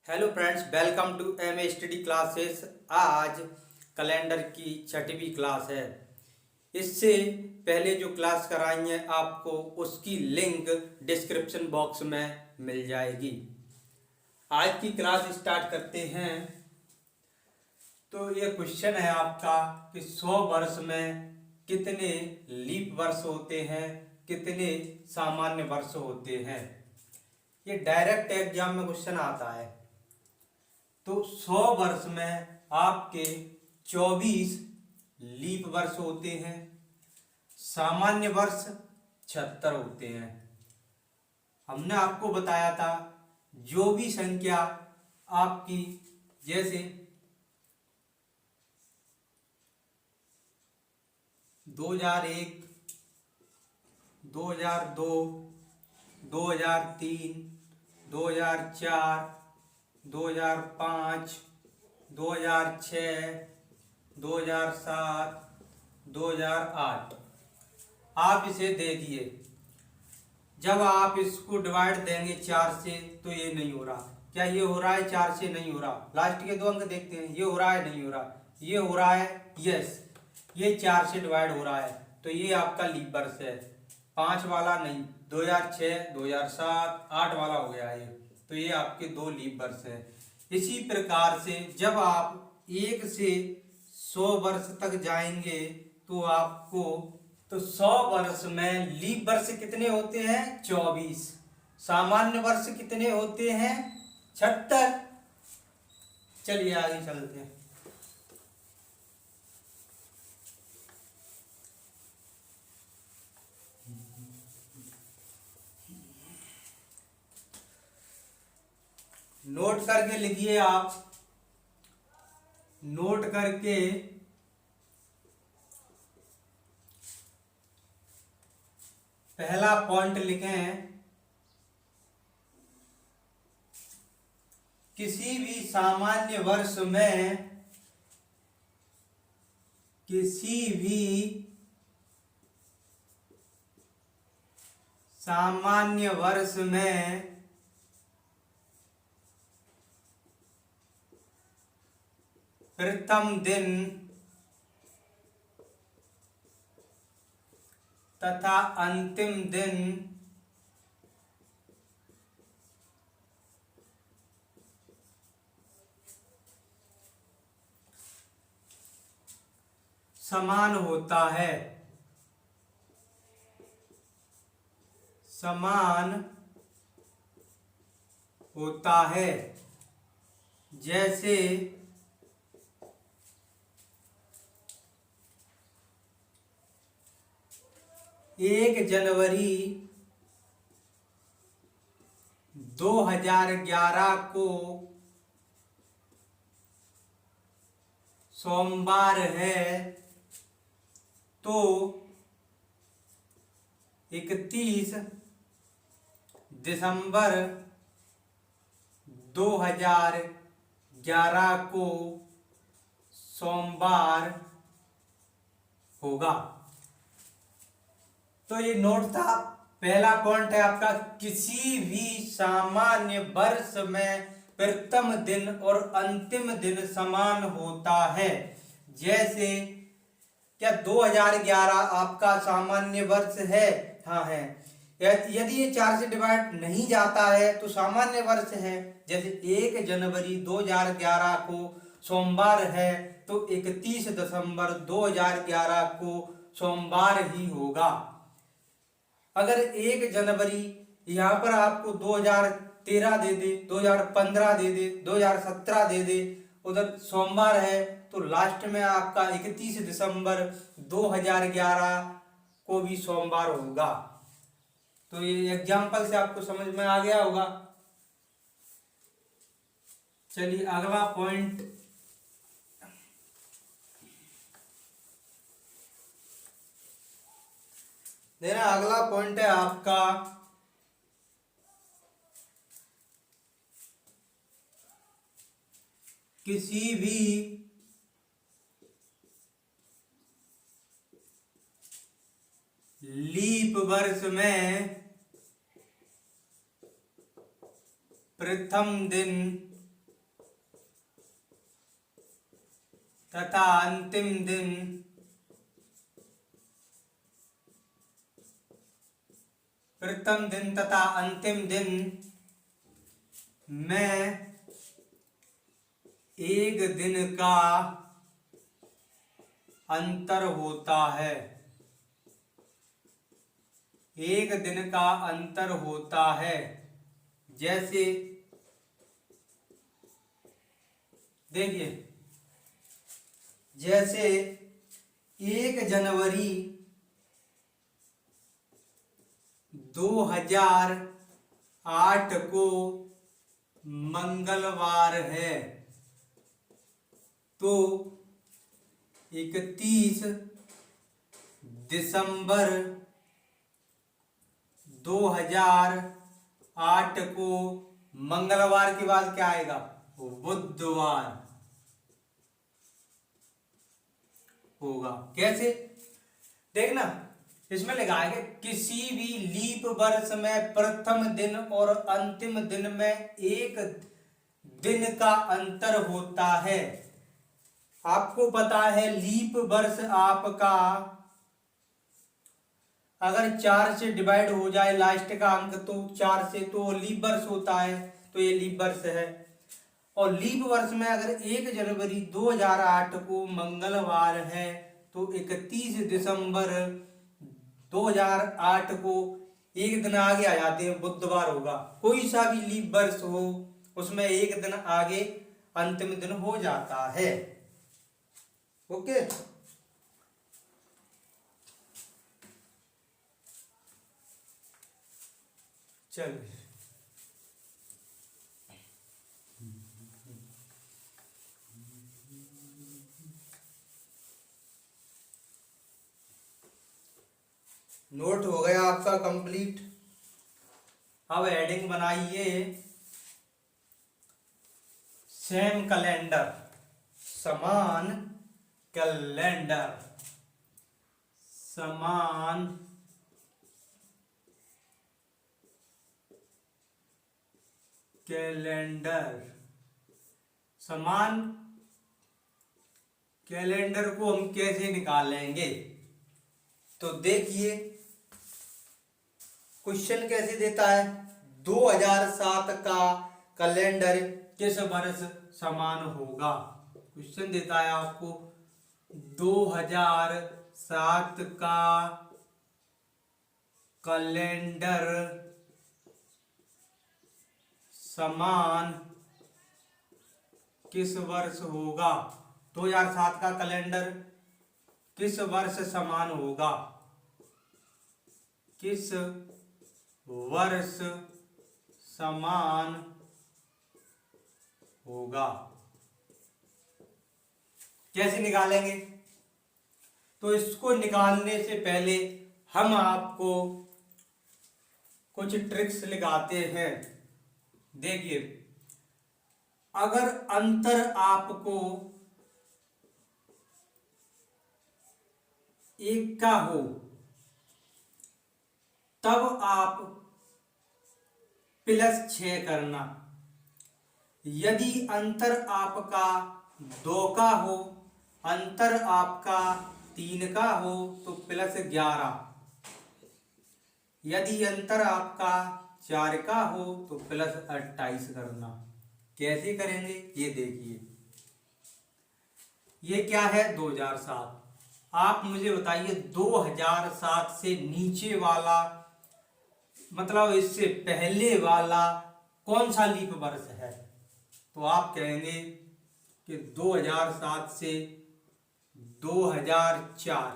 Hello friends, welcome to M study classes. आज calendar की 6वीं क्लास है। इससे पहले जो क्लास कराई है आपको उसकी लिंक डिस्क्रिप्शन बॉक्स में मिल जाएगी। आज की क्लास स्टार्ट करते हैं। तो ये क्वेश्चन है आपका कि 100 वर्ष में कितने लीप वर्ष होते हैं, कितने सामान्य वर्ष होते हैं। ये डायरेक्ट एग्जाम में क्वेश्चन आता है। तो 100 वर्ष में आपके 24 लीप वर्ष होते हैं, सामान्य वर्ष 76 होते हैं। हमने आपको बताया था जो भी संख्या आपकी जैसे 2001, 2002, 2003, 2004, 2005, 2006, 2007, 2008। आप इसे देखिए, जब आप इसको डिवाइड देंगे 4 से तो ये नहीं हो रहा। क्या ये हो रहा है? 4 से नहीं हो रहा। लास्ट के 2 अंक देखते हैं, ये हो रहा है, नहीं हो रहा। ये हो रहा है, यस, ये 4 से डिवाइड हो रहा है, तो ये आपका लीप वर्ष है। 5 वाला नहीं, 2006, 2007, 8 वाला हो गया ये, तो ये आपके 2 लीप वर्ष है। इसी प्रकार से जब आप 1 से 100 वर्ष तक जाएंगे तो आपको 100 वर्ष में लीप वर्ष कितने होते हैं? 24। सामान्य वर्ष कितने होते हैं? 76। चलिए आगे चलते हैं। नोट करके लिखिए आप, नोट करके पहला पॉइंट लिखें। किसी भी सामान्य वर्ष में, किसी भी सामान्य वर्ष में प्रथम दिन तथा अंतिम दिन समान होता है। समान होता है। जैसे 1 जनवरी 2011 को सोमवार है, तो 31 दिसंबर 2011 को सोमवार होगा। तो ये नोट था। पहला पॉइंट है आपका, किसी भी सामान्य वर्ष में प्रथम दिन और अंतिम दिन समान होता है। जैसे क्या 2011 आपका सामान्य वर्ष है? हाँ है। यदि ये 4 से डिवाइड नहीं जाता है तो सामान्य वर्ष है। जैसे 1 जनवरी 2011 को सोमवार है, तो 31 दिसंबर 2011 को सोमवार ही होगा। अगर 1 जनवरी यहाँ पर आपको 2013 दे दे, 2015 दे दे, 2017 दे दे, उधर सोमवार है, तो लास्ट में आपका 31 दिसंबर 2011 को भी सोमवार होगा। तो ये एग्जाम्पल से आपको समझ में आ गया होगा। चलिए अगला पॉइंट, देना अगला पॉइंट है आपका, किसी भी लीप वर्ष में प्रथम दिन तथा अंतिम दिन प्रथम दिन तथा अंतिम दिन में एक दिन का अंतर होता है। एक दिन का अंतर होता है। जैसे देखिए, जैसे 1 जनवरी 2008 को मंगलवार है, तो 31 दिसंबर 2008 को मंगलवार के बाद क्या आएगा? बुधवार होगा। कैसे? देखना, इसमें लिखा है कि किसी भी लीप वर्ष में प्रथम दिन और अंतिम दिन में एक दिन का अंतर होता है। आपको पता है लीप वर्ष आपका अगर 4 से डिवाइड हो जाए लास्ट का अंक तो 4 से, तो लीप वर्ष होता है, तो ये लीप वर्ष है। और लीप वर्ष में अगर 1 जनवरी 2008 को मंगलवार है तो 31 दिसंबर 2008 को एक दिन आगे आ जाते हैं, बुधवार होगा। कोई सा भी लीप वर्ष हो उसमें एक दिन आगे अंतिम दिन हो जाता है। ओके, चलिए नोट हो गया आपका कंप्लीट। अब हेडिंग बनाइए सेम कैलेंडर, समान कैलेंडर, समान कैलेंडर। समान कैलेंडर को हम कैसे निकालेंगे? तो देखिए क्वेश्चन कैसे देता है, 2007 का कैलेंडर किस वर्ष समान होगा। क्वेश्चन देता है आपको 2007 का कैलेंडर समान किस वर्ष होगा। 2007 का कैलेंडर किस वर्ष समान होगा, किस वर्ष समान होगा। कैसे निकालेंगे? तो इसको निकालने से पहले हम आपको कुछ ट्रिक्स लगाते हैं। देखिए, अगर अंतर आपको एक का हो तब आप +6 करना। यदि अंतर आपका 2 का हो, अंतर आपका 3 का हो तो +11। यदि अंतर आपका 4 का हो तो +28 करना। कैसे करेंगे ये देखिए। ये क्या है? 2007। आप मुझे बताइए 2007 से नीचे वाला, मतलब इससे पहले वाला कौन सा लीप वर्ष है? तो आप कहेंगे कि 2007 से 2004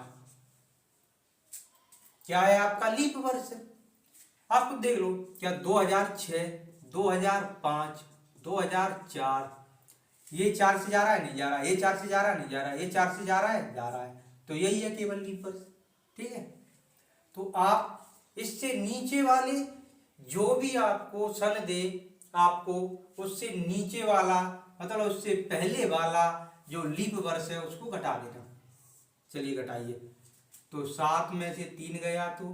क्या है आपका लीप वर्ष। आप खुद देख लो, क्या 2006, 2005, 2004, ये 4 से जा रहा है नहीं जा रहा, ये 4 से जा रहा है नहीं जा रहा, ये 4 से जा रहा है जा रहा है, तो यही है केवल लीप वर्ष। ठीक है, तो आप इससे नीचे वाले जो भी आपको सन दे, आपको उससे नीचे वाला, मतलब उससे पहले वाला जो लीप वर्ष है उसको घटा देना। चलिए घटाइए। तो 7 में से 3 गया तो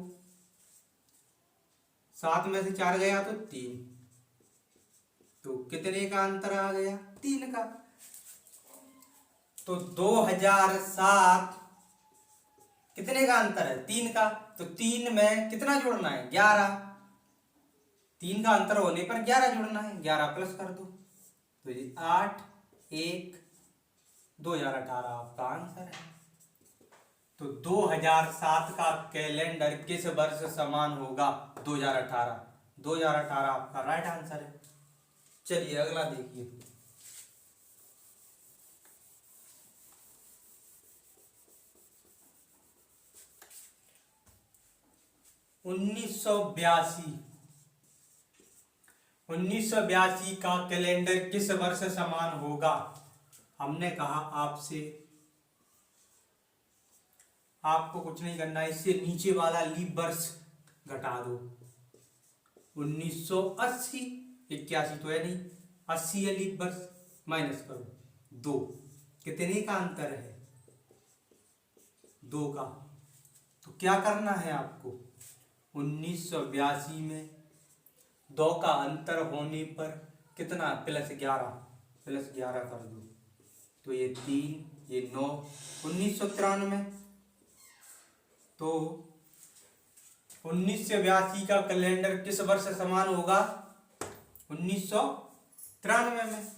7 में से 4 गया तो 3, तो कितने का अंतर आ गया? 3 का। तो 2007 कितने का अंतर है? 3 का। तो 3 में कितना जोड़ना है? 11। 3 का अंतर होने पर 11 जोड़ना है, 11 प्लस कर दो तो ये 8 1 2018 आपका आंसर है। तो 2007 का कैलेंडर किस वर्ष समान होगा? 2018। 2018 आपका राइट आंसर है। चलिए अगला देखिए। उन्नीस सौ बयासी का कैलेंडर किस वर्ष समान होगा? हमने कहा आपसे आपको कुछ नहीं करना, इससे नीचे वाला लीप वर्ष घटा दो। 1980, 81 तो है नहीं, 80 है लीप वर्ष, माइनस करो 2। कितने का अंतर है? 2 का। तो क्या करना है आपको? 1982 में 2 का अंतर होने पर कितना? +11 कर दो तो ये 3 ये 9। 1993 तो 1982 का कैलेंडर किस वर्ष समान होगा? 1993 में।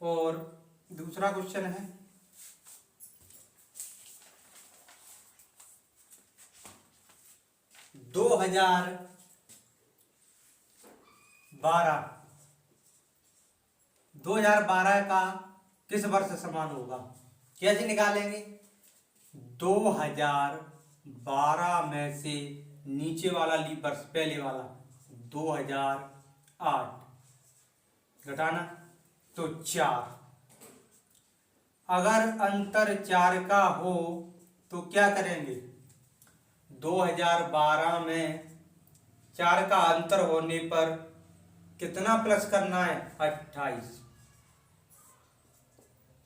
और दूसरा क्वेश्चन है 2012 का किस वर्ष समान होगा? कैसे निकालेंगे? 2012 में से नीचे वाला लीप वर्ष, पहले वाला 2008 घटाना तो 4। अगर अंतर 4 का हो तो क्या करेंगे? 2012 में 4 का अंतर होने पर कितना प्लस करना है? 28।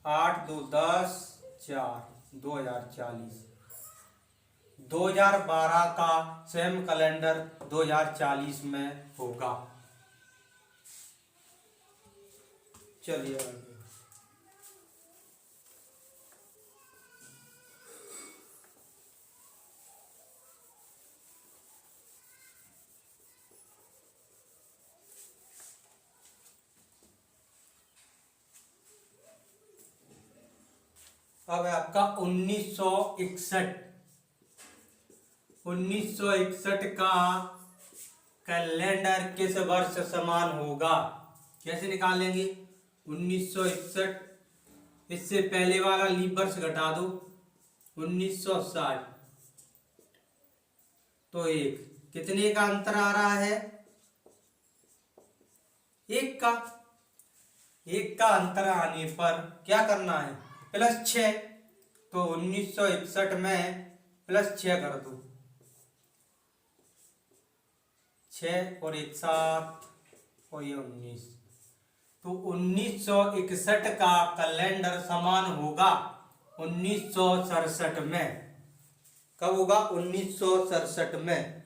8 2 10 4 2040। 2012 का सेम कैलेंडर 2040 में होगा। चलिए आगे। अब है आपका 1961 का कैलेंडर किस वर्ष समान होगा? कैसे निकालेंगे? 1961, इससे पहले वाला लीप वर्ष घटा दो 1960 तो 1। कितने का अंतर आ रहा है? 1 का। 1 का अंतर आने पर क्या करना है? +6। तो 1961 में +6 कर दो, 6 और 1 7 और ये 19। तो 1961 का कैलेंडर समान होगा 1967 में। कब होगा? 1967 में।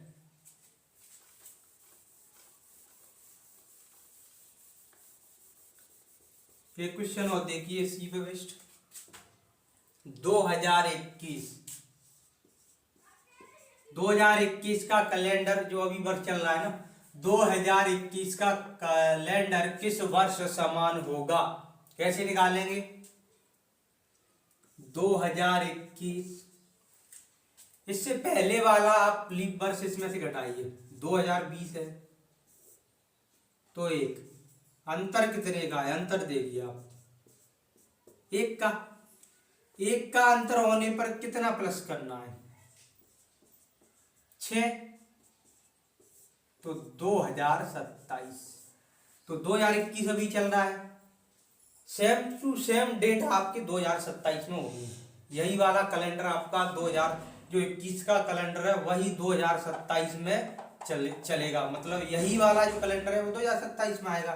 एक क्वेश्चन और देखिए सी पे बेस्ट। 2021 का कैलेंडर जो अभी वर्ष चल रहा है ना, 2021 का कैलेंडर किस वर्ष समान होगा? कैसे निकालेंगे? 2021, इससे पहले वाला आप लीप वर्ष इसमें से घटाइए। 2020 है तो 1। अंतर कितने का है? अंतर देखिए आप, 1 का। 1 का अंतर होने पर कितना प्लस करना है? 6। तो 2027। तो 2021 अभी चल रहा है, सेम टू सेम डेट आपके 2027 में होगी। यही वाला कैलेंडर आपका 2021 का कैलेंडर है वही 2027 में चलेगा। मतलब यही वाला जो कैलेंडर है वो 2027 में आएगा।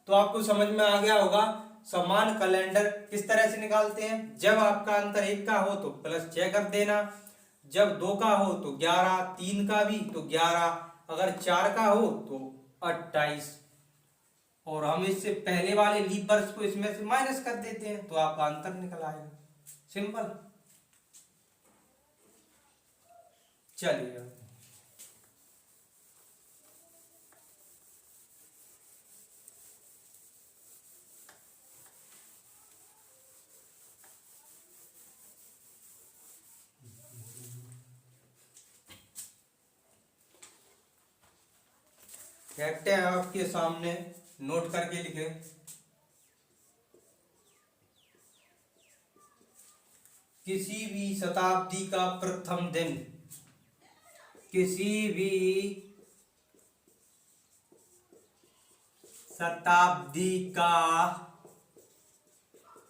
तो आपको समझ में आ गया होगा समान कैलेंडर किस तरह से निकालते हैं। जब आपका अंतर 1 का हो तो +6 कर देना, जब 2 का हो तो 11, 3 का भी तो 11, अगर 4 का हो तो 28 और हम इससे पहले वाले लीप वर्ष को इसमें से माइनस कर देते हैं तो आपका अंतर निकल आएगा। सिंपल। चलिए कहते हैं आपके सामने नोट करके लिखे, किसी भी शताब्दी का प्रथम दिन, किसी भी शताब्दी का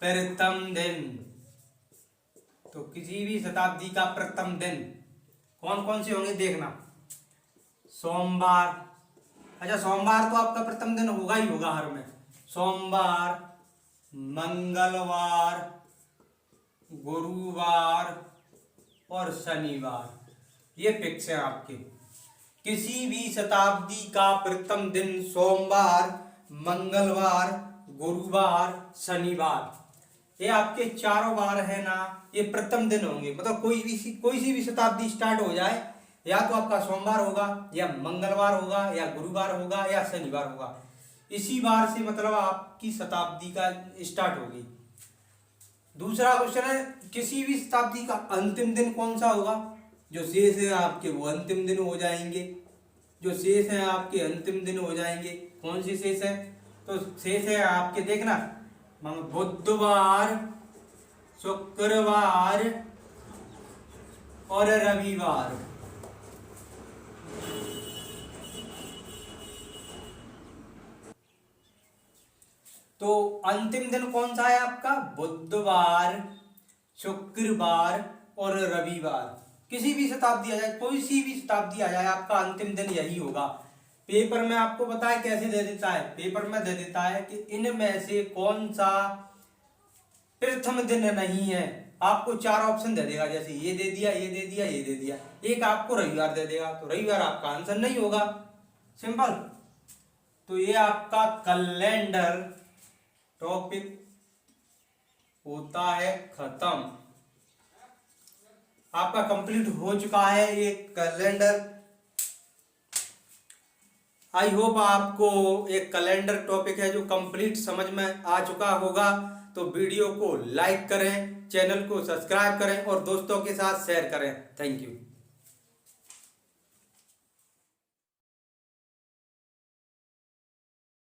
प्रथम दिन, तो किसी भी शताब्दी का प्रथम दिन कौन कौन से होंगे देखना। सोमवार, अच्छा सोमवार तो आपका प्रथम दिन होगा ही होगा हर में। सोमवार, मंगलवार, गुरुवार और शनिवार, ये फिक्स है आपके। किसी भी शताब्दी का प्रथम दिन सोमवार, मंगलवार, गुरुवार, शनिवार, ये आपके चारों बार है ना, ये प्रथम दिन होंगे। मतलब कोई सी भी शताब्दी स्टार्ट हो जाए, या तो आपका सोमवार होगा या मंगलवार होगा या गुरुवार होगा या शनिवार होगा, इसी बार से मतलब आपकी शताब्दी का स्टार्ट होगी। दूसरा क्वेश्चन है, किसी भी शताब्दी का अंतिम दिन कौन सा होगा। जो शेष है आपके वो अंतिम दिन हो जाएंगे, जो शेष है आपके अंतिम दिन हो जाएंगे। कौन सी शेष है, तो शेष है आपके देखना, बुधवार, शुक्रवार और रविवार। तो अंतिम दिन कौन सा है आपका, बुधवार, शुक्रवार और रविवार। किसी भी शताब्दी आ जाए, कोई सी भी शताब्दी आ जाए, आपका अंतिम दिन यही होगा। पेपर में आपको पता है कैसे दे देता है, पेपर में दे देता है कि इनमें से कौन सा प्रथम दिन नहीं है। आपको चार ऑप्शन दे देगा, जैसे ये दे दिया, ये दे दिया, ये दे दिया, एक आपको रविवार दे देगा, तो रविवार आपका आंसर नहीं होगा। सिंपल। तो ये आपका कैलेंडर टॉपिक होता है खत्म, आपका कंप्लीट हो चुका है ये कैलेंडर। आई होप आपको एक कैलेंडर टॉपिक है जो कंप्लीट समझ में आ चुका होगा। तो वीडियो को लाइक करें, चैनल को सब्सक्राइब करें और दोस्तों के साथ शेयर करें। Thank you.